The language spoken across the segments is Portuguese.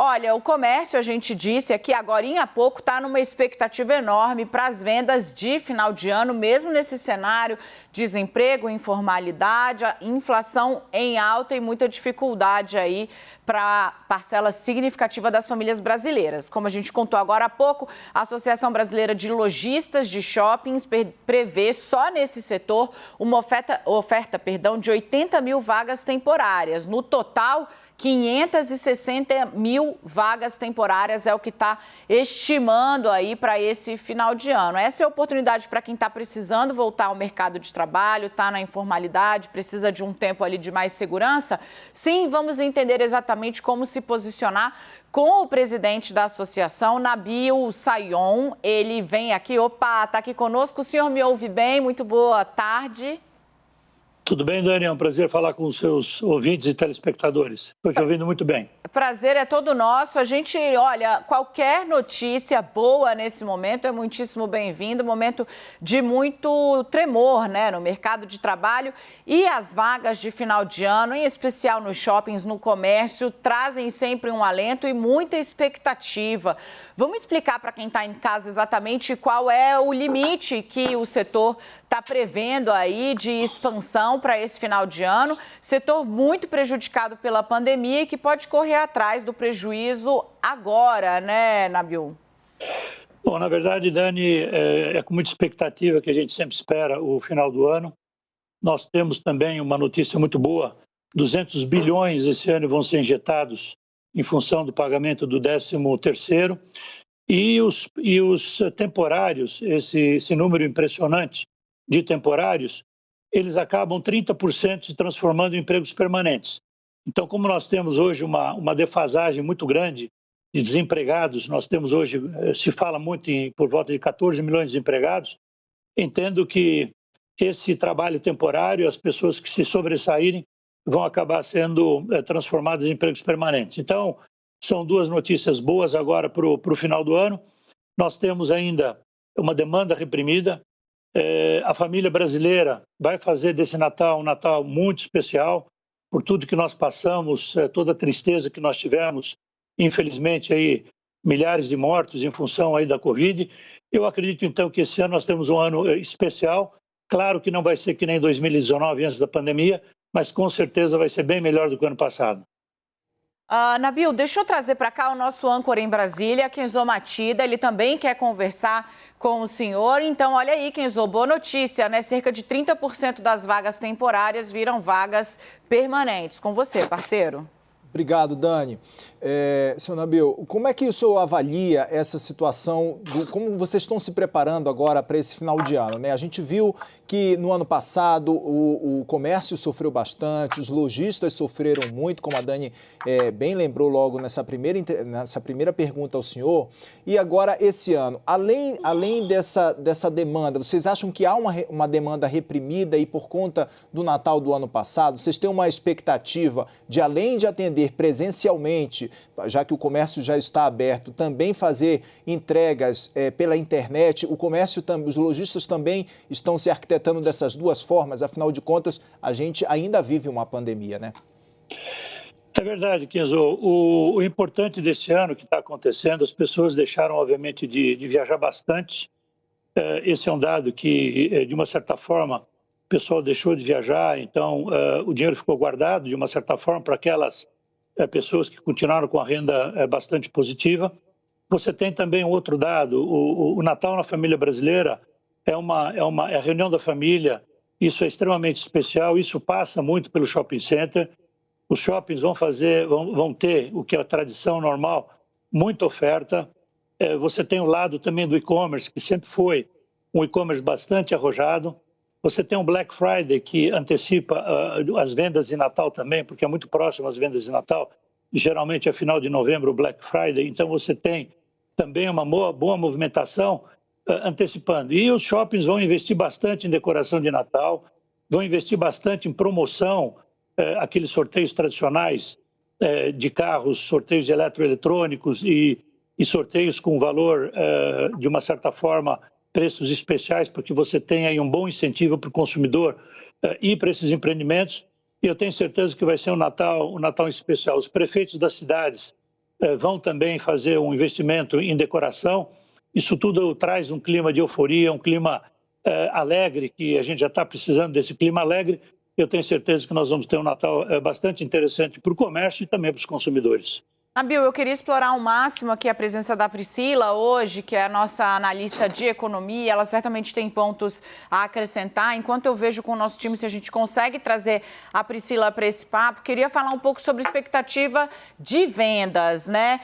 Olha, o comércio, a gente disse aqui agorinha há pouco, está numa expectativa enorme para as vendas de final de ano, mesmo nesse cenário, desemprego, informalidade, inflação em alta e muita dificuldade aí para parcela significativa das famílias brasileiras. Como a gente contou agora há pouco, a Associação Brasileira de Lojistas de Shoppings prevê só nesse setor uma oferta de 80 mil vagas temporárias. No total, 560 mil vagas temporárias é o que está estimando aí para esse final de ano. Essa é a oportunidade para quem está precisando voltar ao mercado de trabalho, está na informalidade, precisa de um tempo ali de mais segurança. Sim, vamos entender exatamente como se posicionar com o presidente da associação, Nabil Sayon. Ele vem aqui, está aqui conosco. O senhor me ouve bem? Muito boa tarde. Tudo bem, Dani? É um prazer falar com os seus ouvintes e telespectadores. Estou te ouvindo muito bem. Prazer é todo nosso. A gente, olha, qualquer notícia boa nesse momento é muitíssimo bem-vindo. Momento de muito tremor, né, no mercado de trabalho. E as vagas de final de ano, em especial nos shoppings, no comércio, trazem sempre um alento e muita expectativa. Vamos explicar para quem está em casa exatamente qual é o limite que o setor está prevendo aí de expansão para esse final de ano. Setor muito prejudicado pela pandemia e que pode correr atrás do prejuízo agora, né, Nabil? Bom, na verdade, Dani, é com muita expectativa que a gente sempre espera o final do ano. Nós temos também uma notícia muito boa: 200 bilhões esse ano vão ser injetados em função do pagamento do 13º. E os temporários, esse número impressionante de temporários, eles acabam 30% se transformando em empregos permanentes. Então, como nós temos hoje uma defasagem muito grande de desempregados, nós temos hoje, se fala muito por volta de 14 milhões de desempregados, entendo que esse trabalho temporário, as pessoas que se sobressaírem, vão acabar sendo transformadas em empregos permanentes. Então, são duas notícias boas agora para o final do ano. Nós temos ainda uma demanda reprimida. A família brasileira vai fazer desse Natal um Natal muito especial, por tudo que nós passamos, toda a tristeza que nós tivemos, infelizmente aí milhares de mortos em função aí da Covid. Eu acredito então que esse ano nós temos um ano especial. Claro que não vai ser que nem 2019 antes da pandemia, mas com certeza vai ser bem melhor do que o ano passado. Nabil, deixa eu trazer para cá o nosso âncora em Brasília, Kenzo Matida. Ele também quer conversar com o senhor. Então, olha aí, Kenzo, boa notícia, né? Cerca de 30% das vagas temporárias viram vagas permanentes. Com você, parceiro. Obrigado, Dani. Senhor Nabil, como é que o senhor avalia essa situação, como vocês estão se preparando agora para esse final de ano, né? A gente viu que no ano passado o comércio sofreu bastante, os lojistas sofreram muito, como a Dani bem lembrou logo nessa primeira pergunta ao senhor. E agora, esse ano, além dessa demanda, vocês acham que há uma demanda reprimida e por conta do Natal do ano passado, vocês têm uma expectativa de, além de atender presencialmente, já que o comércio já está aberto, também fazer entregas pela internet? O comércio, os lojistas também estão se arquitetando dessas duas formas, afinal de contas, a gente ainda vive uma pandemia, né? É verdade, Kenzo. O importante desse ano que está acontecendo, as pessoas deixaram, obviamente, de viajar bastante. Esse é um dado que, de uma certa forma, o pessoal deixou de viajar, então o dinheiro ficou guardado, de uma certa forma, para aquelas pessoas que continuaram com a renda bastante positiva. Você tem também um outro dado: o Natal na família brasileira é a reunião da família. Isso é extremamente especial, isso passa muito pelo shopping center. Os shoppings vão ter o que é a tradição normal, muita oferta. Você tem o lado também do e-commerce, que sempre foi um e-commerce bastante arrojado. Você tem o Black Friday, que antecipa as vendas de Natal também, porque é muito próximo às vendas de Natal. E geralmente é final de novembro o Black Friday. Então você tem também uma boa movimentação antecipando. E os shoppings vão investir bastante em decoração de Natal, vão investir bastante em promoção, aqueles sorteios tradicionais de carros, sorteios de eletroeletrônicos e sorteios com valor, de uma certa forma, preços especiais, porque você tem aí um bom incentivo para o consumidor ir para esses empreendimentos. E eu tenho certeza que vai ser um Natal especial. Os prefeitos das cidades vão também fazer um investimento em decoração. Isso tudo traz um clima de euforia, um clima alegre, que a gente já está precisando desse clima alegre. Eu tenho certeza que nós vamos ter um Natal bastante interessante para o comércio e também para os consumidores. Nabil, eu queria explorar ao máximo aqui a presença da Priscila hoje, que é a nossa analista de economia. Ela certamente tem pontos a acrescentar. Enquanto eu vejo com o nosso time se a gente consegue trazer a Priscila para esse papo, queria falar um pouco sobre expectativa de vendas, né?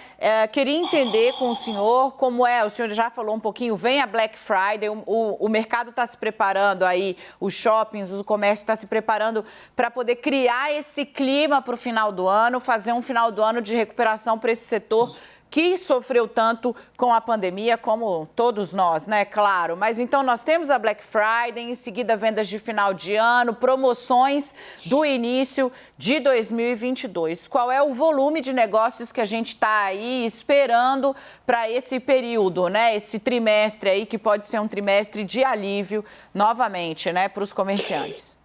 Queria entender com o senhor como é, o senhor já falou um pouquinho, vem a Black Friday, o mercado está se preparando aí, os shoppings, o comércio está se preparando para poder criar esse clima para o final do ano, fazer um final do ano de recuperação para esse setor que sofreu tanto com a pandemia, como todos nós, né? Claro. Mas então nós temos a Black Friday, em seguida vendas de final de ano, promoções do início de 2022. Qual é o volume de negócios que a gente está aí esperando para esse período, né? Esse trimestre aí, que pode ser um trimestre de alívio novamente, né? Para os comerciantes.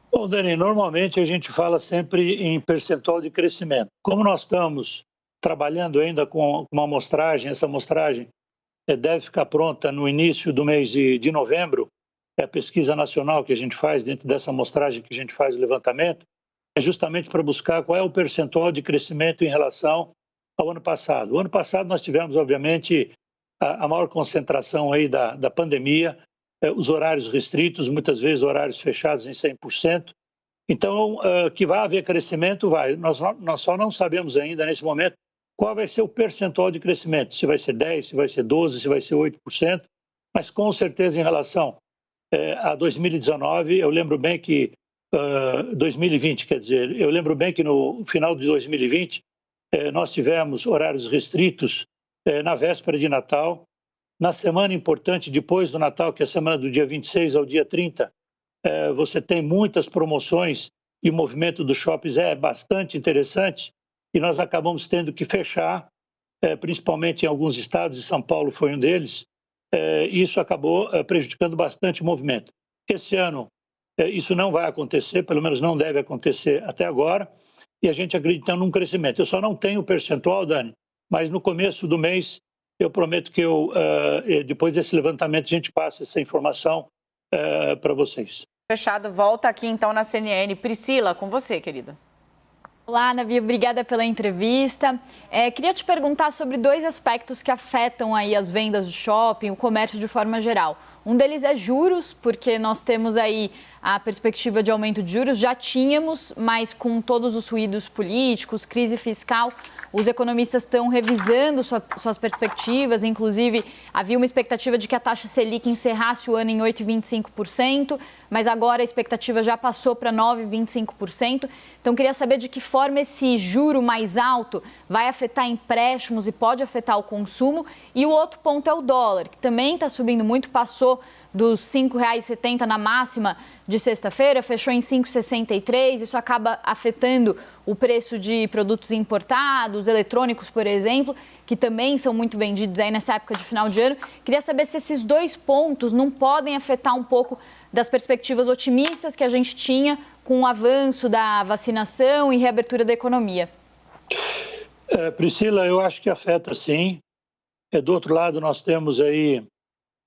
Bom, Dani, normalmente a gente fala sempre em percentual de crescimento. Como nós estamos trabalhando ainda com uma amostragem, essa amostragem deve ficar pronta no início do mês de novembro, é a pesquisa nacional que a gente faz dentro dessa amostragem que a gente faz o levantamento, é justamente para buscar qual é o percentual de crescimento em relação ao ano passado. O ano passado nós tivemos, obviamente, a maior concentração aí da pandemia, os horários restritos, muitas vezes horários fechados em 100%. Então, que vai haver crescimento, vai. Nós só não sabemos ainda, nesse momento, qual vai ser o percentual de crescimento. Se vai ser 10%, se vai ser 12%, se vai ser 8%. Mas, com certeza, em relação a 2019, eu lembro bem que... 2020, quer dizer, eu lembro bem que no final de 2020, nós tivemos horários restritos na véspera de Natal. Na semana importante, depois do Natal, que é a semana do dia 26 ao dia 30, você tem muitas promoções e o movimento dos shoppings é bastante interessante e nós acabamos tendo que fechar, principalmente em alguns estados, e São Paulo foi um deles, e isso acabou prejudicando bastante o movimento. Esse ano, isso não vai acontecer, pelo menos não deve acontecer até agora, e a gente acredita num crescimento. Eu só não tenho o percentual, Dani, mas no começo do mês, eu prometo que depois desse levantamento a gente passa essa informação para vocês. Fechado, volta aqui então na CNN. Priscila, com você, querida. Olá, Nabil, obrigada pela entrevista. Queria te perguntar sobre dois aspectos que afetam aí as vendas do shopping, o comércio de forma geral. Um deles é juros, porque nós temos aí a perspectiva de aumento de juros, já tínhamos, mas com todos os ruídos políticos, crise fiscal, os economistas estão revisando suas perspectivas, inclusive havia uma expectativa de que a taxa Selic encerrasse o ano em 8,25%, mas agora a expectativa já passou para 9,25%. Então, queria saber de que forma esse juro mais alto vai afetar empréstimos e pode afetar o consumo. E o outro ponto é o dólar, que também está subindo muito, passou dos R$ 5,70 na máxima de sexta-feira, fechou em 5,63. Isso acaba afetando o preço de produtos importados, eletrônicos, por exemplo, que também são muito vendidos aí nessa época de final de ano. Queria saber se esses dois pontos não podem afetar um pouco das perspectivas otimistas que a gente tinha com o avanço da vacinação e reabertura da economia. Priscila, eu acho que afeta sim. Do outro lado, nós temos aí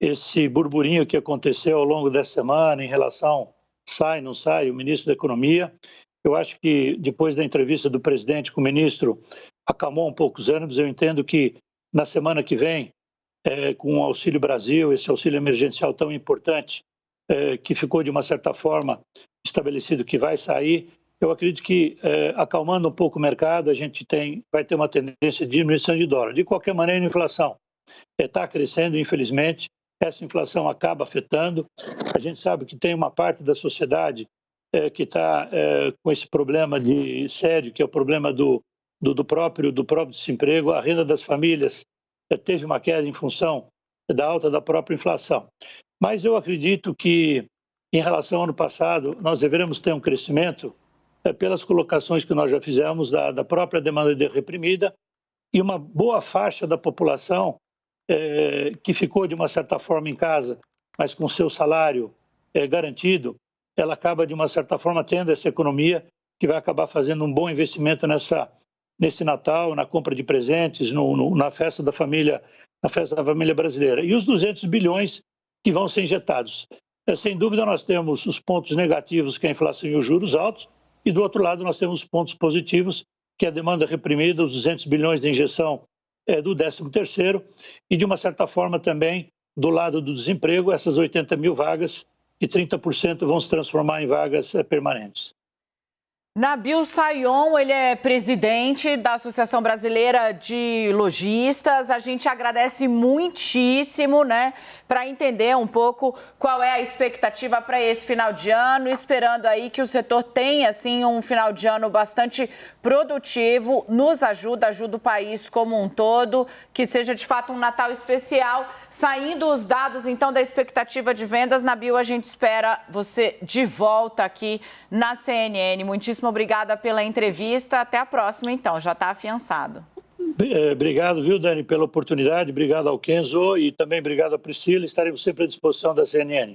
esse burburinho que aconteceu ao longo dessa semana em relação sai, não sai, o ministro da Economia. Eu acho que depois da entrevista do presidente com o ministro, acalmou um pouco os ânimos. Eu entendo que na semana que vem, com o Auxílio Brasil, esse auxílio emergencial tão importante, que ficou de uma certa forma estabelecido que vai sair, eu acredito que acalmando um pouco o mercado, a gente vai ter uma tendência de diminuição de dólar. De qualquer maneira, a inflação está crescendo, infelizmente. Essa inflação acaba afetando. A gente sabe que tem uma parte da sociedade que está com esse problema sério, que é o problema do próprio desemprego. A renda das famílias teve uma queda em função da alta da própria inflação. Mas eu acredito que, em relação ao ano passado, nós deveremos ter um crescimento pelas colocações que nós já fizemos da própria demanda reprimida e uma boa faixa da população que ficou, de uma certa forma, em casa, mas com seu salário garantido, ela acaba, de uma certa forma, tendo essa economia que vai acabar fazendo um bom investimento nessa nesse Natal, na compra de presentes, na festa da família, brasileira. E os 200 bilhões que vão ser injetados. Sem dúvida, nós temos os pontos negativos, que é a inflação e os juros altos, e do outro lado nós temos os pontos positivos, que é a demanda reprimida, os 200 bilhões de injeção do 13º, e de uma certa forma também, do lado do desemprego, essas 80 mil vagas, e 30% vão se transformar em vagas permanentes. Nabil Sayon, ele é presidente da Associação Brasileira de Lojistas. A gente agradece muitíssimo, né, para entender um pouco qual é a expectativa para esse final de ano, esperando aí que o setor tenha, assim, um final de ano bastante produtivo, nos ajuda o país como um todo, que seja de fato um Natal especial. Saindo os dados, então, da expectativa de vendas, Nabil, a gente espera você de volta aqui na CNN. Muitíssimo obrigada pela entrevista. Até a próxima, então. Já está afiançado. Obrigado, viu, Dani, pela oportunidade. Obrigado ao Kenzo e também obrigado à Priscila. Estaremos sempre à disposição da CNN.